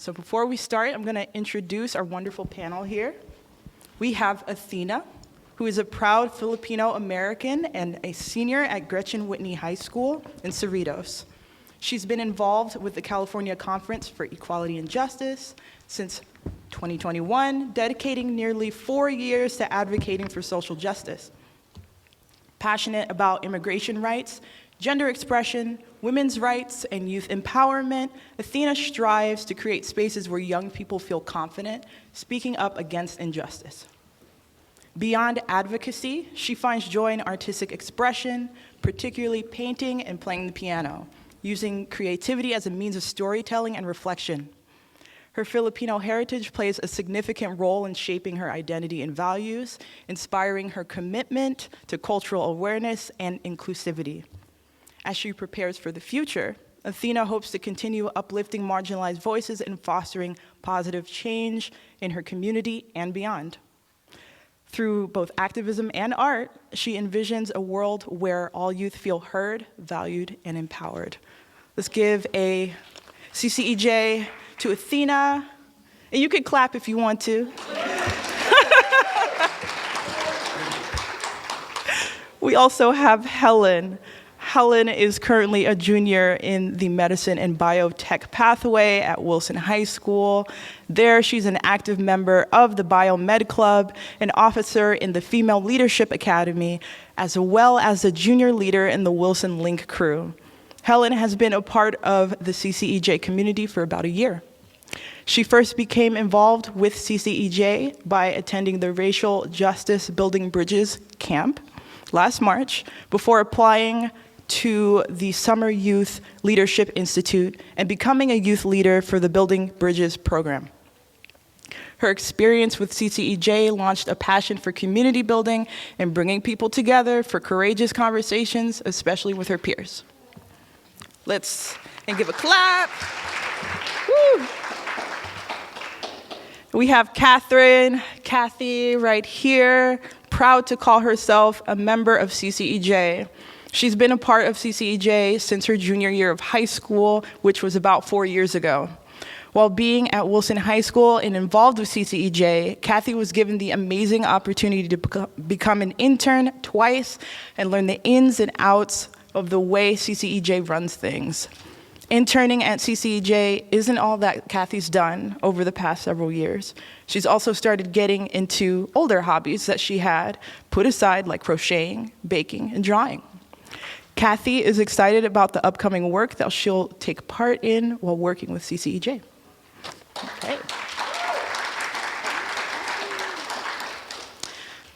So before we start, I'm going to introduce our wonderful panel here. We have Athena, who is a proud Filipino-American and a senior at Gretchen Whitney High School in Cerritos. She's been involved with the California Conference for Equality and Justice since 2021, dedicating nearly 4 years to advocating for social justice. Passionate about immigration rights, gender expression, women's rights, and youth empowerment, Athena strives to create spaces where young people feel confident speaking up against injustice. Beyond advocacy, she finds joy in artistic expression, particularly painting and playing the piano, using creativity as a means of storytelling and reflection. Her Filipino heritage plays a significant role in shaping her identity and values, inspiring her commitment to cultural awareness and inclusivity. As she prepares for the future, Athena hopes to continue uplifting marginalized voices and fostering positive change in her community and beyond. Through both activism and art, she envisions a world where all youth feel heard, valued, and empowered. Let's give a CCEJ to Athena, and you can clap if you want to. We also have Helen. Helen is currently a junior in the medicine and biotech pathway at Wilson High School. There, she's an active member of the Biomed Club, an officer in the Female Leadership Academy, as well as a junior leader in the Wilson Link crew. Helen has been a part of the CCEJ community for about a year. She first became involved with CCEJ by attending the Racial Justice Building Bridges camp last March before applying to the Summer Youth Leadership Institute and becoming a youth leader for the Building Bridges program. Her experience with CCEJ launched a passion for community building and bringing people together for courageous conversations, especially with her peers. And give a clap. Woo. We have Kathy right here, proud to call herself a member of CCEJ. She's been a part of CCEJ since her junior year of high school, which was about 4 years ago. While being at Wilson High School and involved with CCEJ, Kathy was given the amazing opportunity to become an intern twice and learn the ins and outs of the way CCEJ runs things. Interning at CCEJ isn't all that Kathy's done over the past several years. She's also started getting into older hobbies that she had put aside, like crocheting, baking, and drawing. Kathy is excited about the upcoming work that she'll take part in while working with CCEJ. Okay.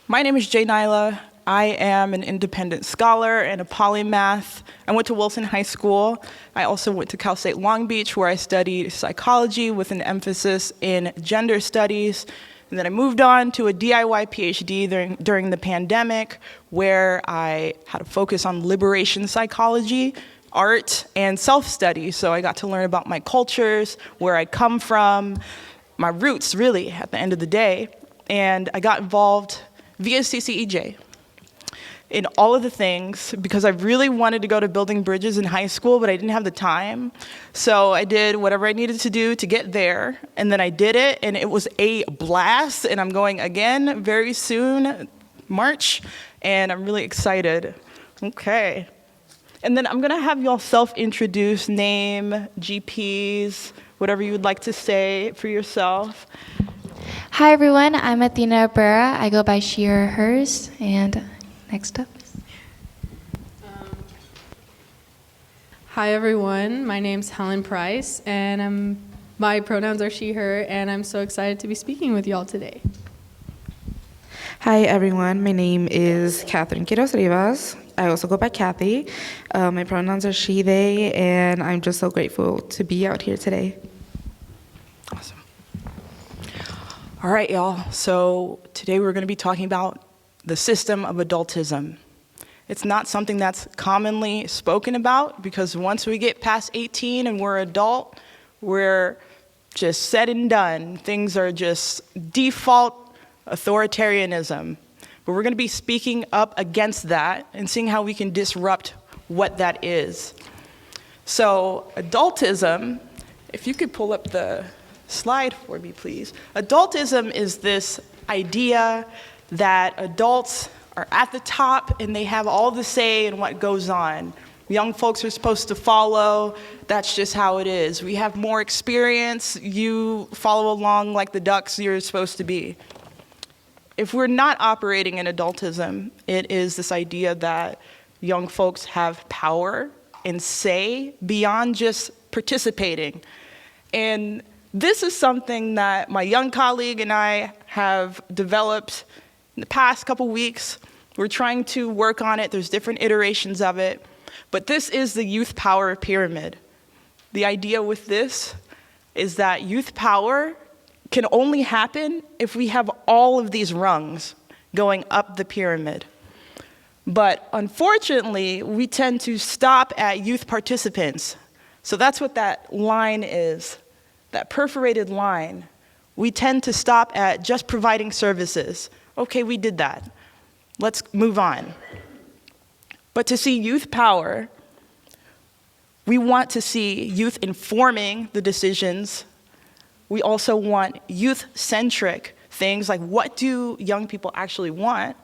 My name is Jay Nyla. I am an independent scholar and a polymath. I went to Wilson High School. I also went to Cal State Long Beach, where I studied psychology with an emphasis in gender studies. And then I moved on to a DIY PhD during the pandemic, where I had a focus on liberation psychology, art, and self-study. So I got to learn about my cultures, where I come from, my roots, really, at the end of the day. And I got involved via CCEJ in all of the things because I really wanted to go to Building Bridges in high school, but I didn't have the time. So I did whatever I needed to do to get there, and then I did it, and it was a blast, and I'm going again very soon, March, and I'm really excited. Okay. And then I'm gonna have y'all self-introduce, name, GPs, whatever you would like to say for yourself. Hi everyone, I'm Athena Barra. I go by she or hers, and next up. Hi everyone, my name's Helen Price, and my pronouns are she, her, and I'm so excited to be speaking with y'all today. Hi everyone, my name is Catherine Quiroz Rivas. I also go by Kathy. My pronouns are she, they, and I'm just so grateful to be out here today. Awesome. All right, y'all, so today we're gonna be talking about the system of adultism. It's not something that's commonly spoken about because once we get past 18 and we're adult, we're just said and done. Things are just default authoritarianism. But we're gonna be speaking up against that and seeing how we can disrupt what that is. So adultism, if you could pull up the slide for me, please. Adultism is this idea that adults are at the top and they have all the say in what goes on. Young folks are supposed to follow. That's just how it is. We have more experience. You follow along like the ducks you're supposed to be. If we're not operating in adultism, it is this idea that young folks have power and say beyond just participating. And this is something that my young colleague and I have developed in the past couple weeks. We're trying to work on it. There's different iterations of it. But this is the youth power pyramid. The idea with this is that youth power can only happen if we have all of these rungs going up the pyramid. But unfortunately, we tend to stop at youth participants. So that's what that line is, that perforated line. We tend to stop at just providing services. Okay, we did that. Let's move on. But to see youth power, we want to see youth informing the decisions. We also want youth-centric things like, what do young people actually want?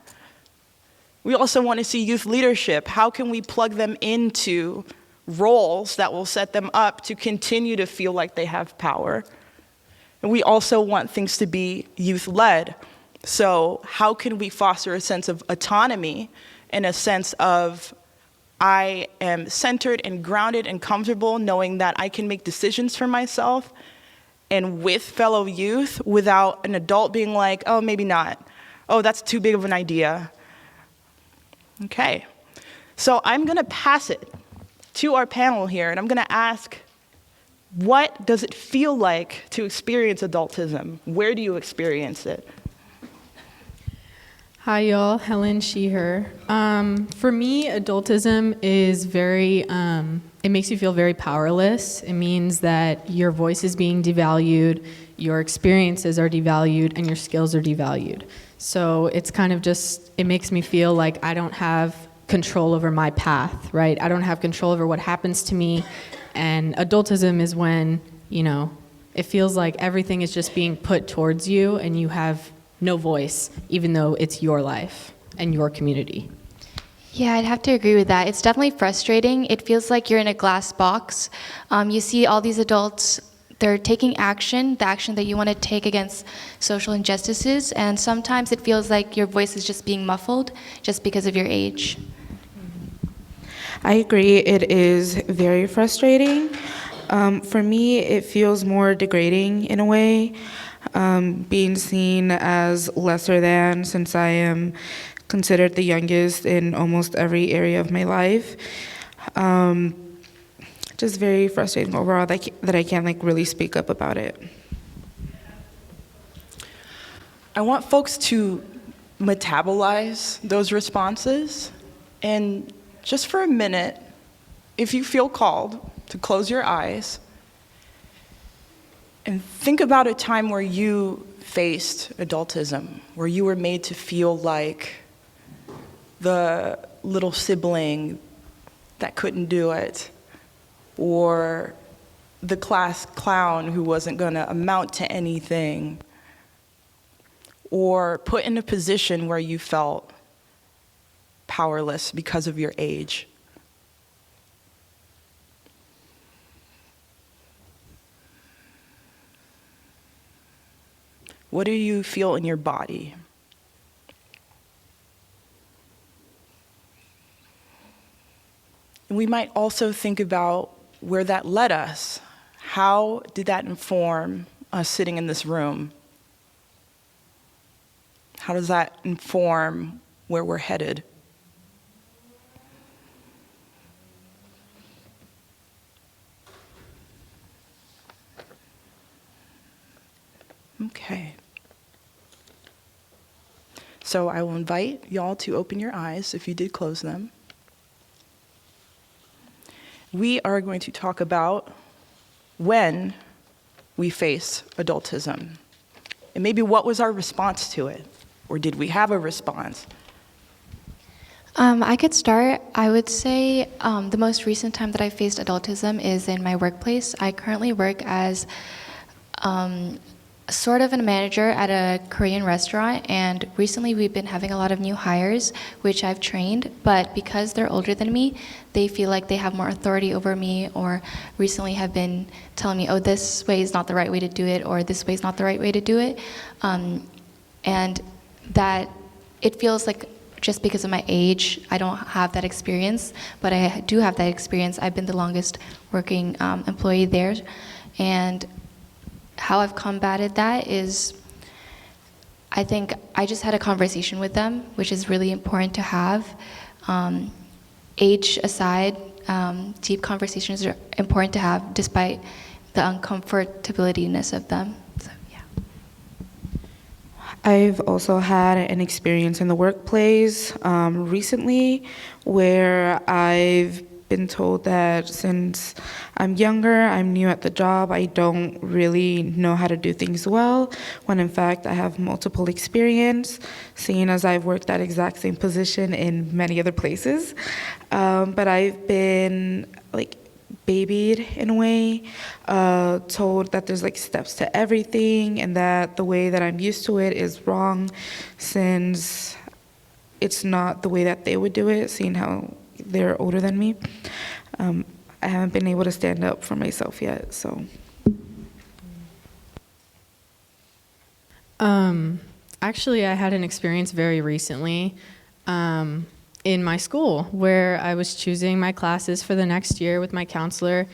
We also want to see youth leadership. How can we plug them into roles that will set them up to continue to feel like they have power? And we also want things to be youth-led. So how can we foster a sense of autonomy and a sense of I am centered and grounded and comfortable knowing that I can make decisions for myself and with fellow youth without an adult being like, oh, maybe not. Oh, that's too big of an idea. Okay, so I'm gonna pass it to our panel here, and I'm gonna ask, what does it feel like to experience adultism? Where do you experience it? Hi, y'all. Helen, she, her. For me, adultism is very, it makes you feel very powerless. It means that your voice is being devalued, your experiences are devalued, and your skills are devalued. So it's kind of just, it makes me feel like I don't have control over my path, right? I don't have control over what happens to me. And adultism is when, you know, it feels like everything is just being put towards you and you have no voice, even though it's your life and your community. Yeah, I'd have to agree with that. It's definitely frustrating. It feels like you're in a glass box. You see all these adults, they're taking action, the action that you want to take against social injustices, and sometimes it feels like your voice is just being muffled just because of your age. I agree. It is very frustrating. For me, it feels more degrading in a way, being seen as lesser than, since I am considered the youngest in almost every area of my life. Just very frustrating overall that I can't like really speak up about it. I want folks to metabolize those responses, and just for a minute, if you feel called to close your eyes and think about a time where you faced adultism, where you were made to feel like the little sibling that couldn't do it, or the class clown who wasn't going to amount to anything, or put in a position where you felt powerless because of your age. What do you feel in your body? And we might also think about where that led us. How did that inform us sitting in this room? How does that inform where we're headed? Okay. So I will invite y'all to open your eyes if you did close them. We are going to talk about when we face adultism, and maybe what was our response to it, or did we have a response? I could start. I would say the most recent time that I faced adultism is in my workplace. I currently work as sort of a manager at a Korean restaurant, and recently we've been having a lot of new hires, which I've trained, but because they're older than me, they feel like they have more authority over me, or recently have been telling me, oh, this way is not the right way to do it, or this way is not the right way to do it. And that it feels like just because of my age, I don't have that experience, but I do have that experience. I've been the longest working employee there, and how I've combated that is, I think I just had a conversation with them, which is really important to have. Age aside, deep conversations are important to have despite the uncomfortability-ness of them. So, yeah. I've also had an experience in the workplace recently where I've been told that since I'm younger, I'm new at the job, I don't really know how to do things well, when in fact I have multiple experience, seeing as I've worked that exact same position in many other places. But I've been babied in a way, told that there's steps to everything and that the way that I'm used to it is wrong since it's not the way that they would do it, seeing how they're older than me. I haven't been able to stand up for myself yet, so. Actually, I had an experience very recently in my school where I was choosing my classes for the next year with my counselor,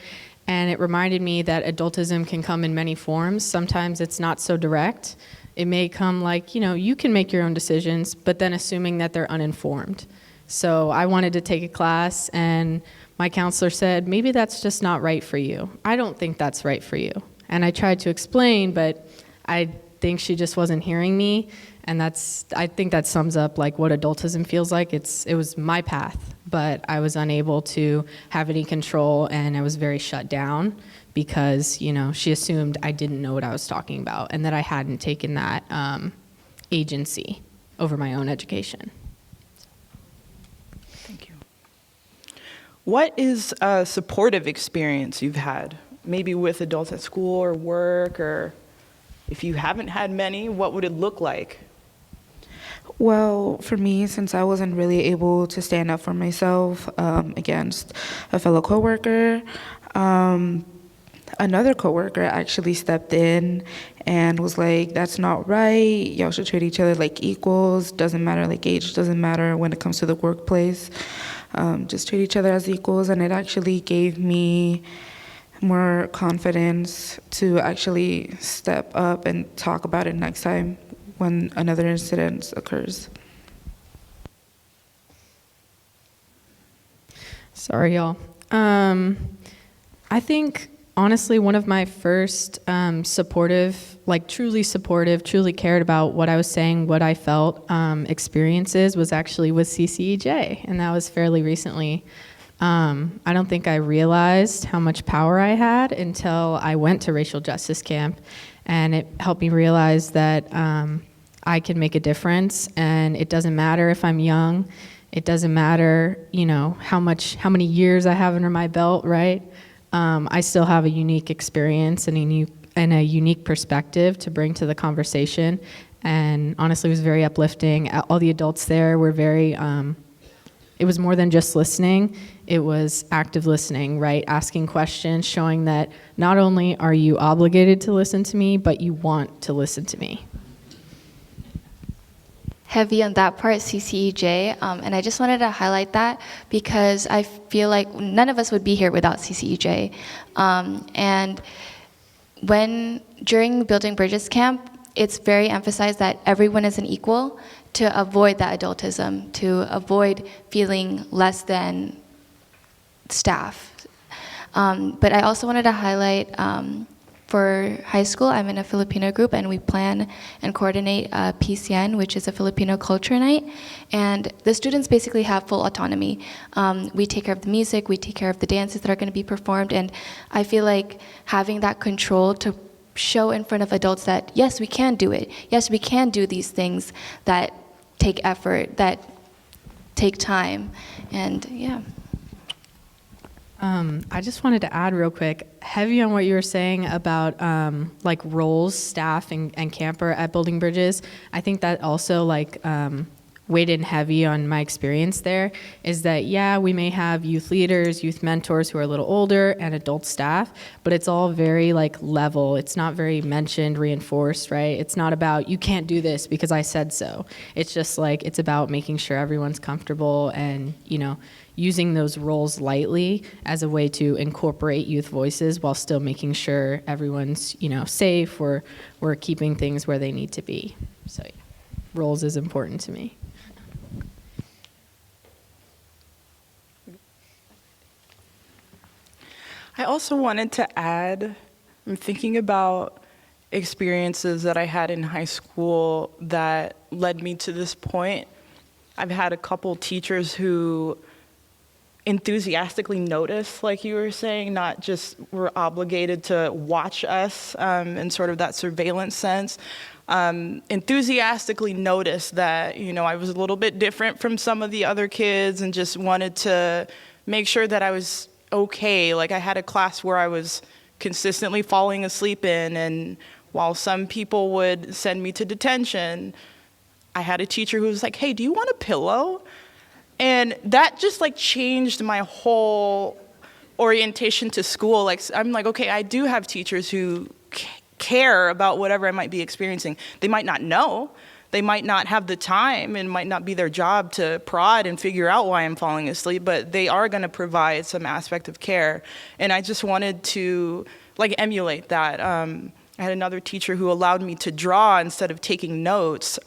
and it reminded me that adultism can come in many forms. Sometimes it's not so direct. It may come you can make your own decisions, but then assuming that they're uninformed. So I wanted to take a class, and my counselor said, maybe that's just not right for you. I don't think that's right for you. And I tried to explain, but I think she just wasn't hearing me. And I think that sums up what adultism feels like. It was my path, but I was unable to have any control, and I was very shut down because, she assumed I didn't know what I was talking about and that I hadn't taken that agency over my own education. Thank you. What is a supportive experience you've had, maybe with adults at school or work, or if you haven't had many, what would it look like? Well, for me, since I wasn't really able to stand up for myself against a fellow coworker, another coworker actually stepped in and was like, that's not right. Y'all should treat each other like equals. Doesn't matter, age doesn't matter when it comes to the workplace. Just treat each other as equals. And it actually gave me more confidence to actually step up and talk about it next time when another incident occurs. Sorry, y'all. I think, honestly, one of my first supportive, truly cared about what I was saying, what I felt, experiences was actually with CCEJ, and that was fairly recently. I don't think I realized how much power I had until I went to racial justice camp, and it helped me realize that I can make a difference, and it doesn't matter if I'm young. It doesn't matter, how many years I have under my belt, right? I still have a unique experience and a unique perspective to bring to the conversation, and honestly, it was very uplifting. All the adults there were very. It was more than just listening. It was active listening, right? Asking questions, showing that not only are you obligated to listen to me, but you want to listen to me. Heavy on that part, CCEJ, and I just wanted to highlight that because I feel like none of us would be here without CCEJ. And during Building Bridges Camp, it's very emphasized that everyone is an equal to avoid that adultism, to avoid feeling less than staff. But I also wanted to highlight for high school, I'm in a Filipino group, and we plan and coordinate a PCN, which is a Filipino culture night. And the students basically have full autonomy. We take care of the music, we take care of the dances that are going to be performed, and I feel like having that control to show in front of adults that, yes, we can do it. Yes, we can do these things that take effort, that take time, and yeah. I just wanted to add real quick, heavy on what you were saying about like roles, staff, and camper at Building Bridges. I think that also weighed in heavy on my experience there is that, yeah, we may have youth leaders, youth mentors who are a little older, and adult staff, but it's all very level. It's not very mentioned, reinforced, right? It's not about, you can't do this because I said so. It's just it's about making sure everyone's comfortable and, using those roles lightly as a way to incorporate youth voices while still making sure everyone's, safe or we're keeping things where they need to be. So yeah, roles is important to me. I also wanted to add, I'm thinking about experiences that I had in high school that led me to this point. I've had a couple teachers who enthusiastically noticed, like you were saying, not just were obligated to watch us in sort of that surveillance sense. Enthusiastically noticed that, I was a little bit different from some of the other kids and just wanted to make sure that I was okay. I had a class where I was consistently falling asleep in, and while some people would send me to detention, I had a teacher who was like, hey, do you want a pillow? And that just changed my whole orientation to school. I'm like, okay, I do have teachers who care about whatever I might be experiencing. They might not know. They might not have the time, and might not be their job to prod and figure out why I'm falling asleep, but they are going to provide some aspect of care. And I just wanted to emulate that. I had another teacher who allowed me to draw instead of taking notes,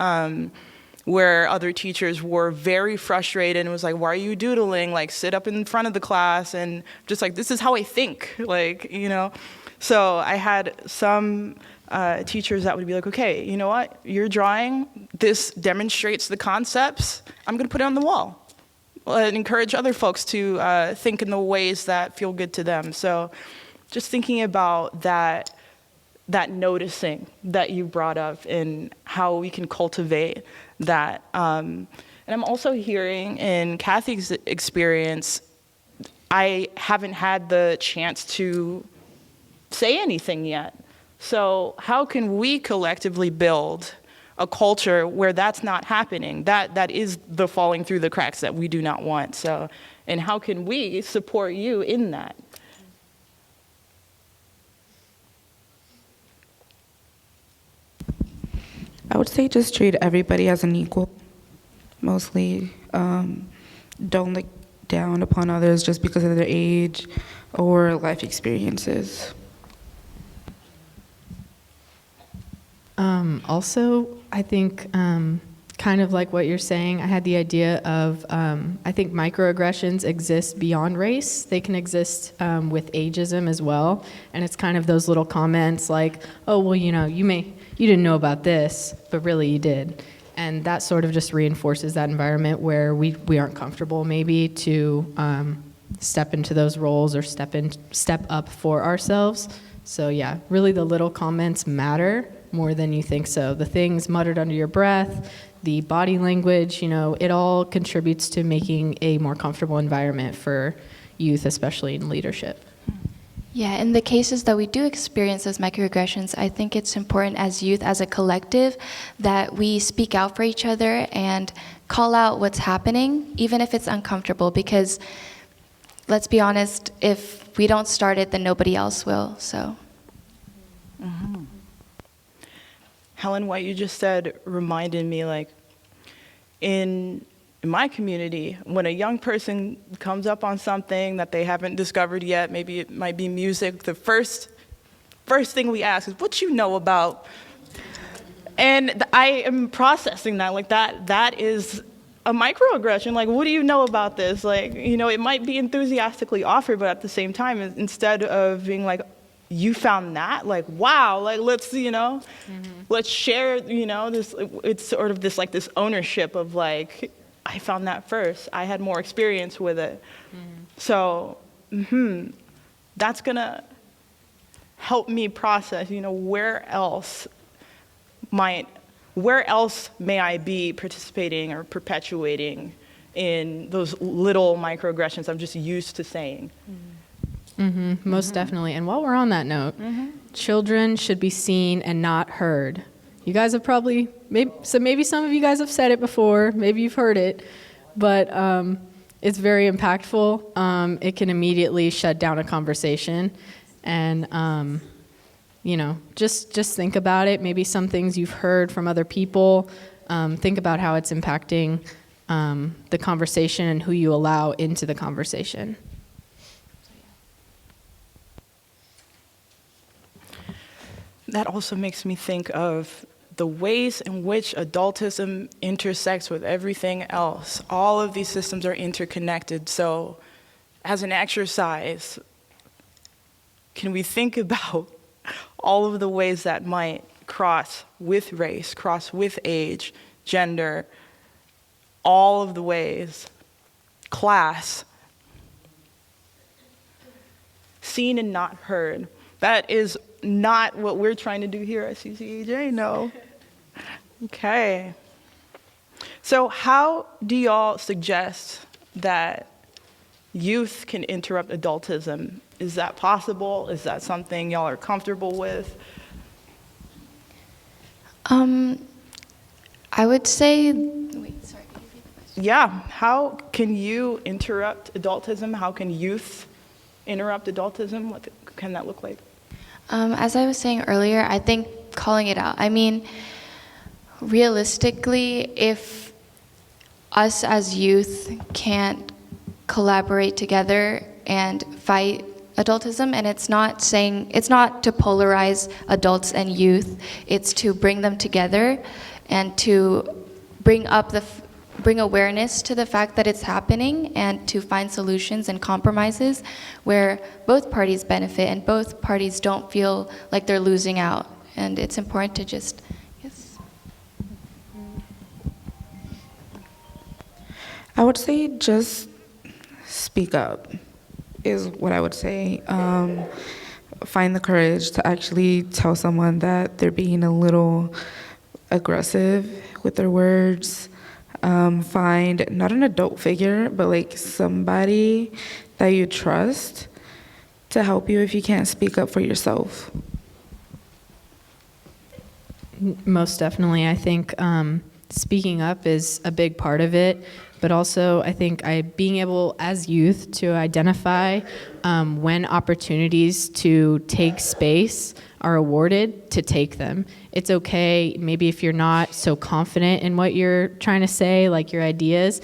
where other teachers were very frustrated and was like, why are you doodling? Sit up in front of the class, and just this is how I think, So I had some teachers that would be like, okay, you know what, you're drawing, this demonstrates the concepts, I'm gonna put it on the wall. And encourage other folks to think in the ways that feel good to them. So just thinking about that noticing that you brought up and how we can cultivate that. And I'm also hearing in Kathy's experience, I haven't had the chance to say anything yet. So how can we collectively build a culture where that's not happening? That is the falling through the cracks that we do not want. So, and how can we support you in that? I would say just treat everybody as an equal, mostly. Don't look down upon others just because of their age or life experiences. Also, I think kind of like what you're saying, I had the idea of, I think microaggressions exist beyond race. They can exist with ageism as well. And it's kind of those little comments like, oh, well, you didn't know about this, but really you did. And that sort of just reinforces that environment where we aren't comfortable maybe to step into those roles or step up for ourselves. So yeah, really the little comments matter more than you think so. The things muttered under your breath, the body language, it all contributes to making a more comfortable environment for youth, especially in leadership. Yeah, in the cases that we do experience those microaggressions, I think it's important as youth, as a collective, that we speak out for each other and call out what's happening, even if it's uncomfortable, because let's be honest, if we don't start it, then nobody else will, so. Mm-hmm. Helen, what you just said reminded me, in my community, when a young person comes up on something that they haven't discovered yet, maybe it might be music, the first thing we ask is, what you know about? And I am processing that, that is a microaggression. What do you know about this? It might be enthusiastically offered, but at the same time, instead of being you found that, wow, let's, let's share, this, it's sort of this, this ownership of I found that first. I had more experience with it. Mm-hmm. So, that's gonna help me process, where else may I be participating or perpetuating in those little microaggressions I'm just used to saying. Mm-hmm. Most definitely. And while we're on that note, children should be seen and not heard. You guys have probably, maybe some of you guys have said it before, maybe you've heard it, but it's very impactful. It can immediately shut down a conversation. And, just think about it. Maybe some things you've heard from other people. Think about how it's impacting the conversation and who you allow into the conversation. That also makes me think of the ways in which adultism intersects with everything else. All of these systems are interconnected. So as an exercise, can we think about all of the ways that might cross with race, cross with age, gender, all of the ways, class, seen and not heard. That is not what we're trying to do here at CCEJ, no. Okay. So how do y'all suggest that youth can interrupt adultism? Is that possible? Is that something y'all are comfortable with? I would say, wait, sorry, can you repeat the question? Yeah, how can you interrupt adultism? How can youth interrupt adultism? What can that look like? As I was saying earlier, I think calling it out. I mean, realistically, if us as youth can't collaborate together and fight adultism, and it's not to polarize adults and youth, it's to bring them together and to bring awareness to the fact that it's happening and to find solutions and compromises where both parties benefit and both parties don't feel like they're losing out. And it's important to just, yes. I would say just speak up is what I would say. Find the courage to actually tell someone that they're being a little aggressive with their words. Find not an adult figure, but like somebody that you trust to help you if you can't speak up for yourself. Most definitely. I think speaking up is a big part of it, but also I think being able as youth to identify when opportunities to take space are awarded, to take them. It's okay, maybe if you're not so confident in what you're trying to say, like your ideas,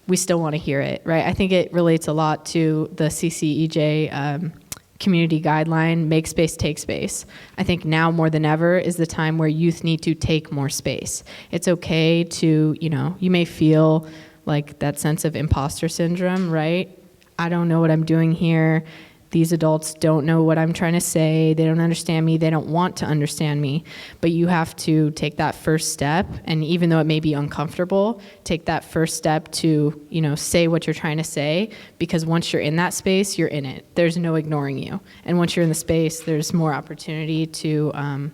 we still want to hear it, right? I think it relates a lot to the CCEJ community guideline, make space, take space. I think now more than ever is the time where youth need to take more space. It's okay to, you may feel like that sense of imposter syndrome, right? I don't know what I'm doing here. These adults don't know what I'm trying to say. They don't understand me. They don't want to understand me. But you have to take that first step. And even though it may be uncomfortable, take that first step to, say what you're trying to say. Because once you're in that space, you're in it. There's no ignoring you. And once you're in the space, there's more opportunity to,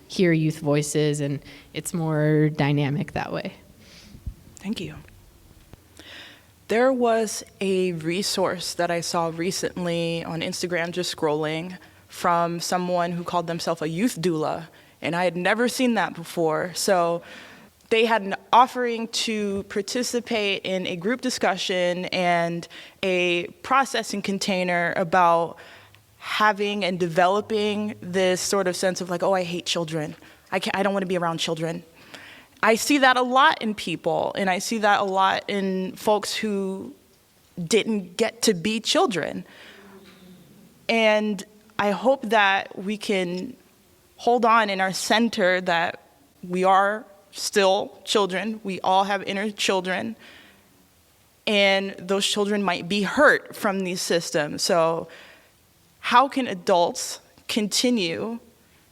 hear youth voices. And it's more dynamic that way. Thank you. There was a resource that I saw recently on Instagram, just scrolling, from someone who called themselves a youth doula, and I had never seen that before. So they had an offering to participate in a group discussion and a processing container about having and developing this sort of sense of like, oh, I hate children. I don't want to be around children. I see that a lot in people, and I see that a lot in folks who didn't get to be children. And I hope that we can hold on in our center that we are still children. We all have inner children, and those children might be hurt from these systems. So how can adults continue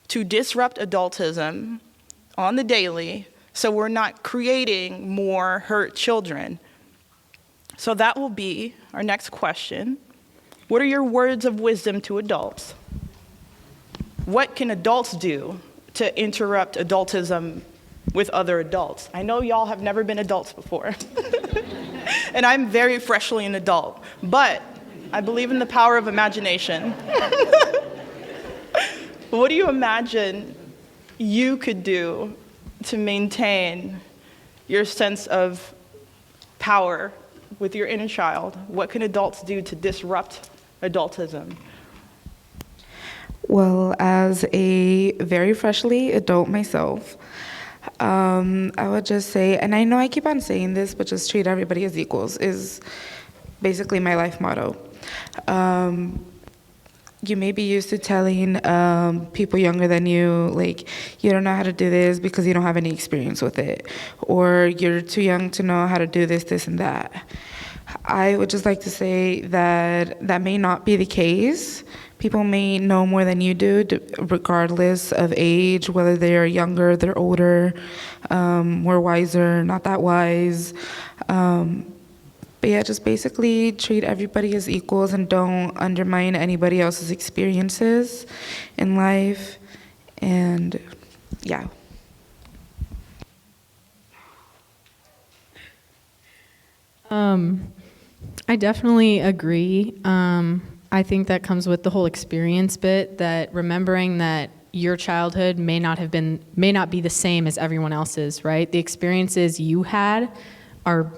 to disrupt adultism on the daily so we're not creating more hurt children? So that will be our next question. What are your words of wisdom to adults? What can adults do to interrupt adultism with other adults? I know y'all have never been adults before, and I'm very freshly an adult, but I believe in the power of imagination. What do you imagine you could do to maintain your sense of power with your inner child? What can adults do to disrupt adultism? Well, as a very freshly adult myself, I would just say, and I know I keep on saying this, but just treat everybody as equals is basically my life motto. You may be used to telling people younger than you, like, you don't know how to do this because you don't have any experience with it, or you're too young to know how to do this, this, and that. I would just like to say that that may not be the case. People may know more than you do, regardless of age, whether they're younger, they're older, more wiser, not that wise. But yeah, just basically treat everybody as equals and don't undermine anybody else's experiences in life. And yeah. I definitely agree. I think that comes with the whole experience bit, that remembering that your childhood may not be the same as everyone else's, right? The experiences you had are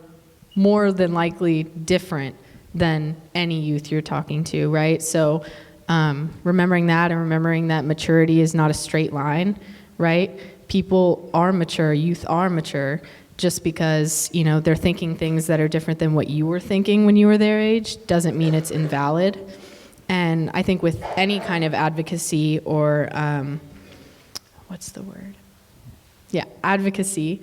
more than likely different than any youth you're talking to, right? So remembering that, and remembering that maturity is not a straight line, right? People are mature, youth are mature. Just because, they're thinking things that are different than what you were thinking when you were their age doesn't mean it's invalid. And I think with any kind of advocacy or, advocacy,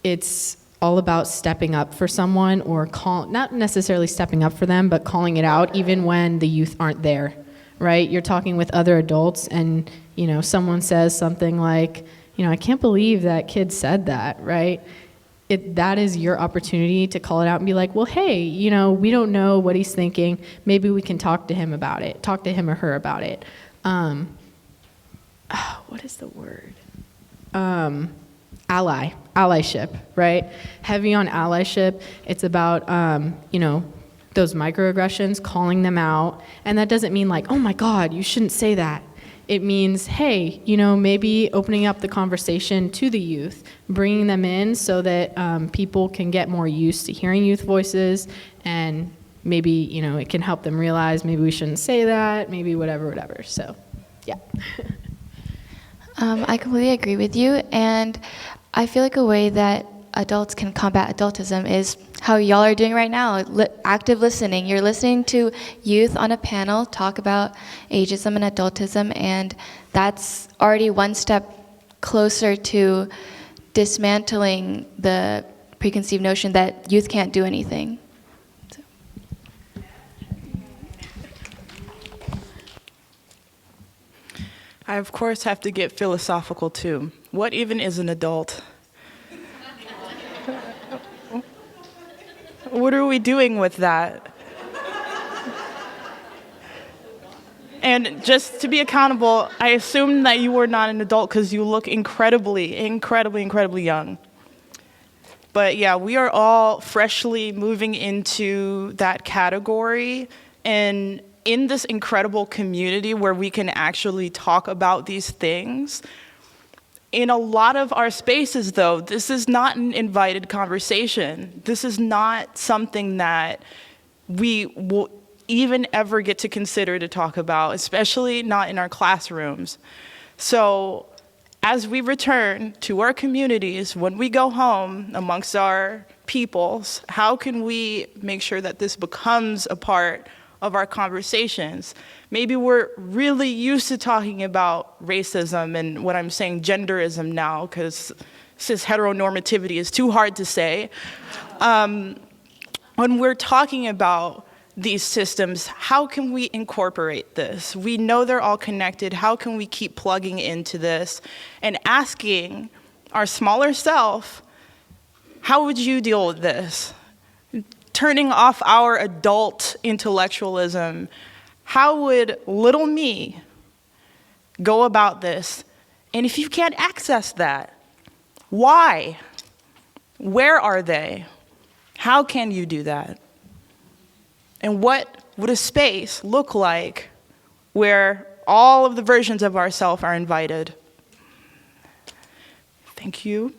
it's all about stepping up for someone, or not necessarily stepping up for them, but calling it out even when the youth aren't there, right? You're talking with other adults and, someone says something like, I can't believe that kid said that, right? That is your opportunity to call it out and be like, well, hey, we don't know what he's thinking. Maybe we can talk to him about it, talk to him or her about it. What is the word? Allyship, right? Heavy on allyship. It's about, those microaggressions, calling them out. And that doesn't mean like, oh my God, you shouldn't say that. It means, hey, maybe opening up the conversation to the youth, bringing them in so that people can get more used to hearing youth voices, and maybe, it can help them realize maybe we shouldn't say that, maybe whatever. So, yeah. I completely agree with you, and I feel like a way that adults can combat adultism is how y'all are doing right now, active listening. You're listening to youth on a panel talk about ageism and adultism, and that's already one step closer to dismantling the preconceived notion that youth can't do anything. I, of course, have to get philosophical, too. What even is an adult? What are we doing with that? And just to be accountable, I assume that you were not an adult because you look incredibly young. But yeah, we are all freshly moving into that category, and in this incredible community where we can actually talk about these things. In a lot of our spaces, though, this is not an invited conversation. This is not something that we will even ever get to consider to talk about, especially not in our classrooms. So as we return to our communities, when we go home amongst our peoples, how can we make sure that this becomes a part of our conversations? Maybe we're really used to talking about racism and what I'm saying, genderism now, because cis heteronormativity is too hard to say. When we're talking about these systems, how can we incorporate this? We know they're all connected. How can we keep plugging into this and asking our smaller self, how would you deal with this? Turning off our adult intellectualism, how would little me go about this? And if you can't access that, why? Where are they? How can you do that? And what would a space look like where all of the versions of ourselves are invited? Thank you.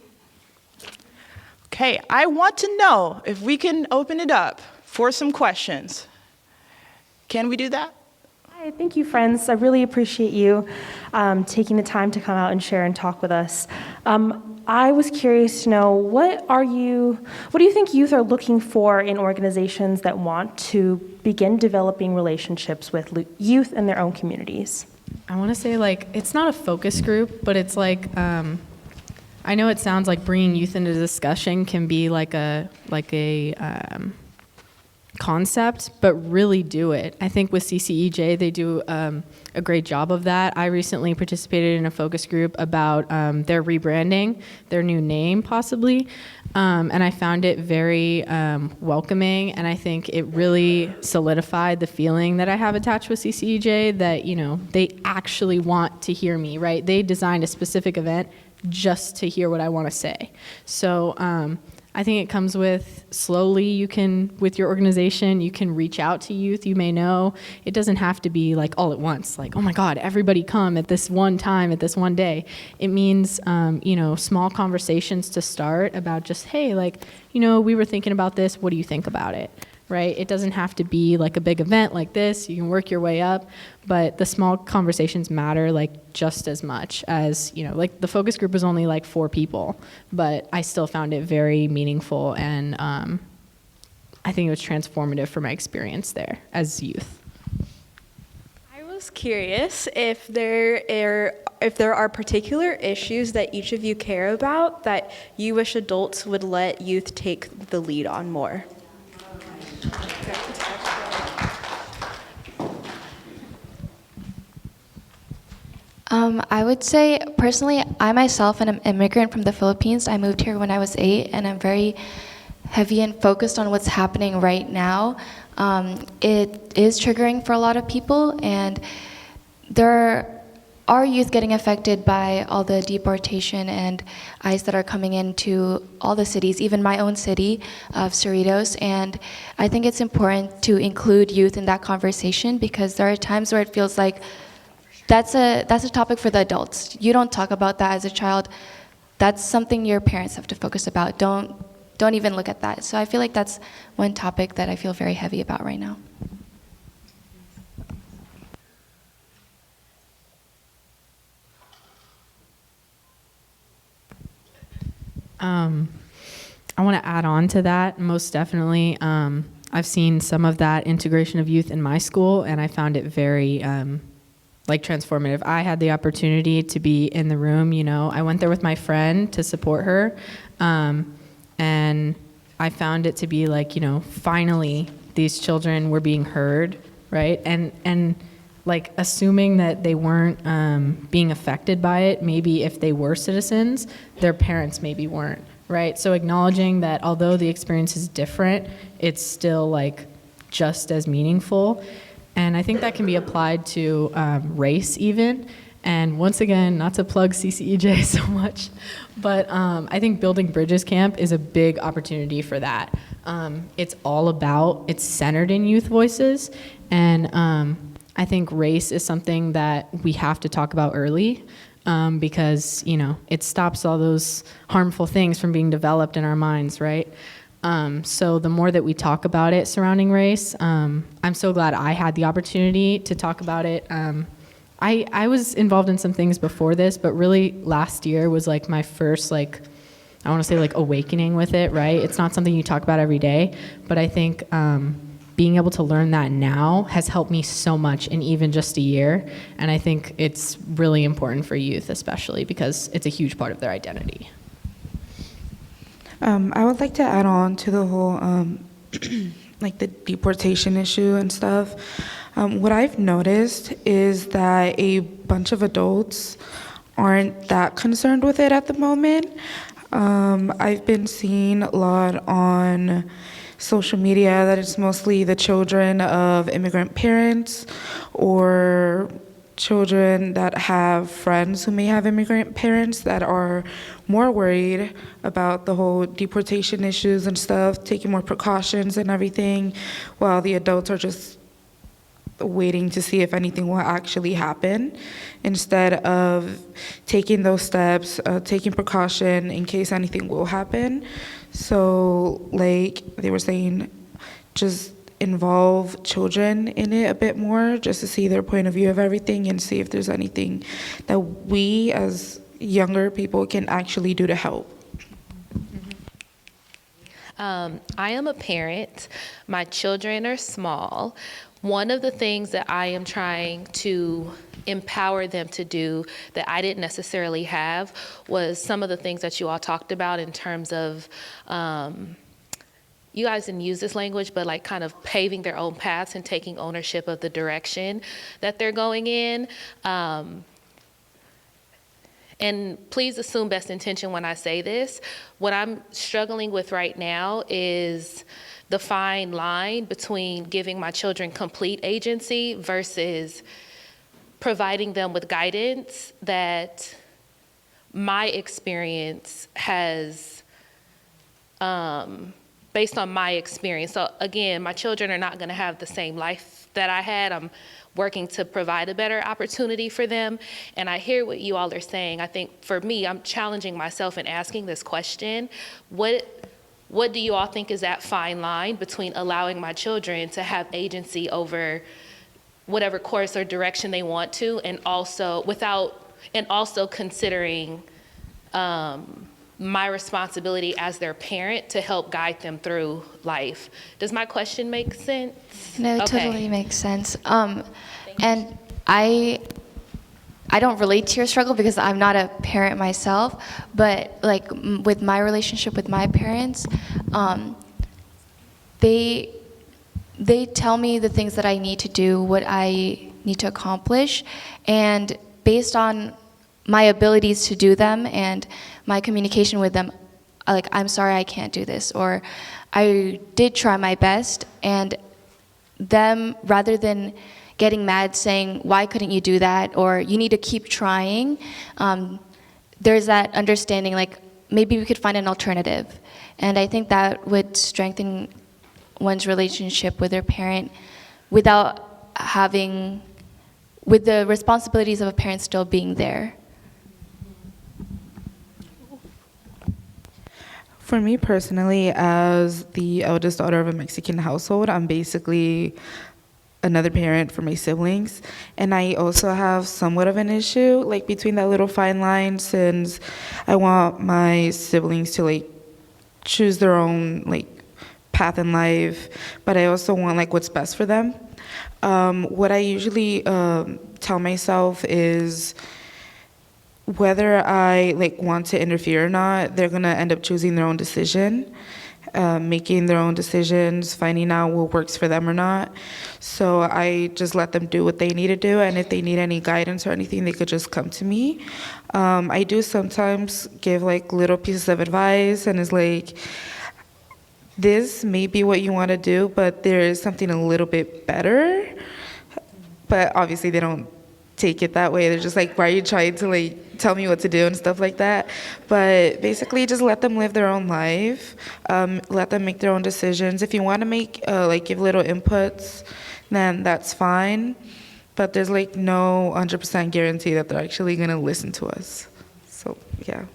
Okay, I want to know if we can open it up for some questions. Can we do that? Hi, thank you, friends. I really appreciate you taking the time to come out and share and talk with us. I was curious to know, what do you think youth are looking for in organizations that want to begin developing relationships with youth in their own communities? I want to say, like, it's not a focus group, but it's like, I know it sounds like bringing youth into discussion can be like a concept, but really do it. I think with CCEJ, they do a great job of that. I recently participated in a focus group about their rebranding, their new name possibly, and I found it very welcoming, and I think it really solidified the feeling that I have attached with CCEJ, that, you know, they actually want to hear me, right? They designed a specific event just to hear what I want to say. So I think it comes with slowly. You can, with your organization, you can reach out to youth you may know. It doesn't have to be like all at once, like, oh my God, everybody come at this one time, at this one day. It means, you know, small conversations to start about just, hey, like, you know, we were thinking about this, what do you think about it? Right? It doesn't have to be like a big event like this. You can work your way up, but the small conversations matter like just as much as, you know, like the focus group was only like 4 people, but I still found it very meaningful, and I think it was transformative for my experience there as youth. I was curious if there are particular issues that each of you care about that you wish adults would let youth take the lead on more. I would say, personally, I myself am an immigrant from the Philippines. I moved here when I was 8, and I'm very heavy and focused on what's happening right now. It is triggering for a lot of people, and there are youth getting affected by all the deportation and ICE that are coming into all the cities, even my own city of Cerritos. And I think it's important to include youth in that conversation, because there are times where it feels like that's a topic for the adults. You don't talk about that as a child. That's something your parents have to focus about. Don't even look at that. So I feel like that's one topic that I feel very heavy about right now. I want to add on to that, most definitely. I've seen some of that integration of youth in my school, and I found it very like transformative. I had the opportunity to be in the room, you know. I went there with my friend to support her, and I found it to be like, you know, finally these children were being heard, right? And like assuming that they weren't being affected by it, maybe if they were citizens, their parents maybe weren't, right? So acknowledging that although the experience is different, it's still like just as meaningful. And I think that can be applied to race even. And once again, not to plug CCEJ so much, but I think Building Bridges Camp is a big opportunity for that. It's centered in youth voices, and I think race is something that we have to talk about early, because, you know, it stops all those harmful things from being developed in our minds, right? So the more that we talk about it surrounding race, I'm so glad I had the opportunity to talk about it. I was involved in some things before this, but really last year was like my first, like, I want to say like awakening with it, right? It's not something you talk about every day, but I think being able to learn that now has helped me so much in even just a year. And I think it's really important for youth, especially because it's a huge part of their identity. I would like to add on to the whole, like the deportation issue and stuff. What I've noticed is that a bunch of adults aren't that concerned with it at the moment. I've been seeing a lot on social media that it's mostly the children of immigrant parents or children that have friends who may have immigrant parents that are more worried about the whole deportation issues and stuff, taking more precautions and everything, while the adults are just waiting to see if anything will actually happen instead of taking those steps, taking precaution in case anything will happen. So like they were saying, just involve children in it a bit more just to see their point of view of everything and see if there's anything that we as younger people can actually do to help. I am a parent. My children are small. One of the things that I am trying to empower them to do that I didn't necessarily have was some of the things that you all talked about in terms of, you guys didn't use this language, but like kind of paving their own paths and taking ownership of the direction that they're going in. And please assume best intention when I say this. What I'm struggling with right now is the fine line between giving my children complete agency versus providing them with guidance that my experience has, based on my experience. So again, my children are not gonna have the same life that I had. I'm working to provide a better opportunity for them. And I hear what you all are saying. I think for me, I'm challenging myself and asking this question. What do you all think is that fine line between allowing my children to have agency over whatever course or direction they want to, and also considering my responsibility as their parent to help guide them through life? Does my question make sense? No, it totally makes sense. And I don't relate to your struggle because I'm not a parent myself, but like with my relationship with my parents, they tell me the things that I need to do, what I need to accomplish, and based on my abilities to do them and my communication with them, like, I'm sorry I can't do this, or I did try my best, and them, rather than getting mad saying, why couldn't you do that, or you need to keep trying, there's that understanding, like, maybe we could find an alternative. And I think that would strengthen one's relationship with their parent without with the responsibilities of a parent still being there. For me personally, as the eldest daughter of a Mexican household, I'm basically another parent for my siblings. And I also have somewhat of an issue, like, between that little fine line, since I want my siblings to, like, choose their own, like, path in life, but I also want, like, what's best for them. What I usually tell myself is, whether I, like, want to interfere or not, they're gonna end up choosing their own decision, making their own decisions, finding out what works for them or not. So I just let them do what they need to do, and if they need any guidance or anything, they could just come to me. I do sometimes give, like, little pieces of advice, and it's like, this may be what you want to do, but there is something a little bit better. But obviously they don't take it that way. They're just like, why are you trying to, like, tell me what to do and stuff like that? But basically just let them live their own life, let them make their own decisions. If you want to make, like, give little inputs, then that's fine. But there's, like, no 100% guarantee that they're actually going to listen to us. So, yeah.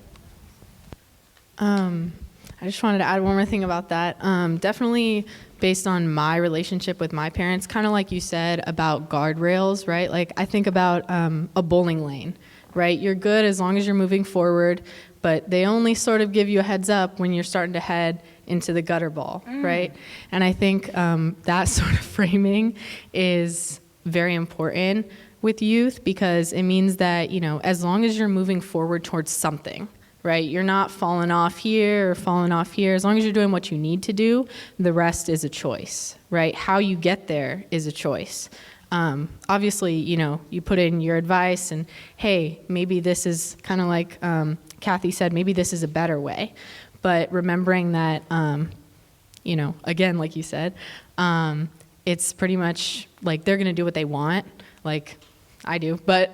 I just wanted to add one more thing about that. Definitely based on my relationship with my parents, kind of like you said about guardrails, right? Like, I think about a bowling lane, right? You're good as long as you're moving forward, but they only sort of give you a heads up when you're starting to head into the gutter ball, right? And I think that sort of framing is very important with youth, because it means that, you know, as long as you're moving forward towards something, right? You're not falling off here or falling off here. As long as you're doing what you need to do, the rest is a choice, right? How you get there is a choice. Obviously, you know, you put in your advice and, hey, maybe this is kind of like Kathy said, maybe this is a better way. But remembering that, you know, again, like you said, it's pretty much like they're going to do what they want. Like, I do, but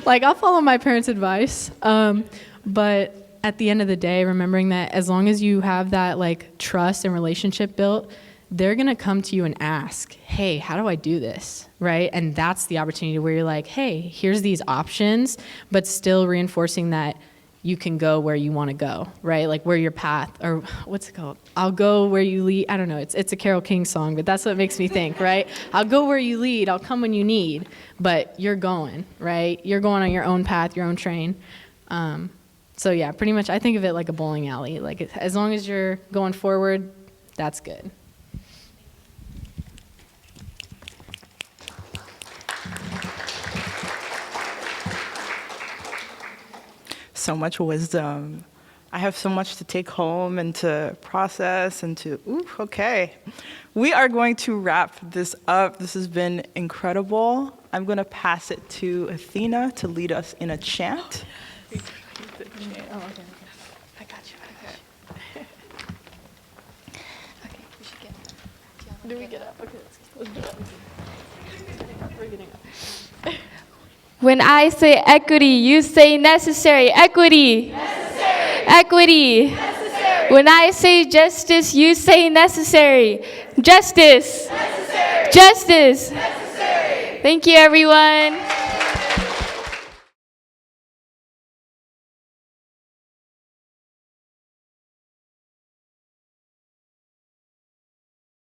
like I'll follow my parents' advice. But at the end of the day, remembering that as long as you have that like trust and relationship built, they're gonna come to you and ask, hey, how do I do this, right? And that's the opportunity where you're like, hey, here's these options, but still reinforcing that you can go where you want to go, right? Like where your path, or what's it called? I'll go where you lead. I don't know. It's a Carole King song, but that's what makes me think, right? I'll go where you lead. I'll come when you need. But you're going, right? You're going on your own path, your own train. So yeah, pretty much I think of it like a bowling alley. Like as long as you're going forward, that's good. So much wisdom. I have so much to take home and to process and to, okay. We are going to wrap this up. This has been incredible. I'm going to pass it to Athena to lead us in a chant. Oh, okay. I got you. Okay, we should get. Do we get up? Okay, let's do it. We're getting up. When I say equity, you say necessary. Equity. Necessary. Equity. Necessary. When I say justice, you say necessary. Justice. Necessary. Justice. Necessary. Thank you, everyone.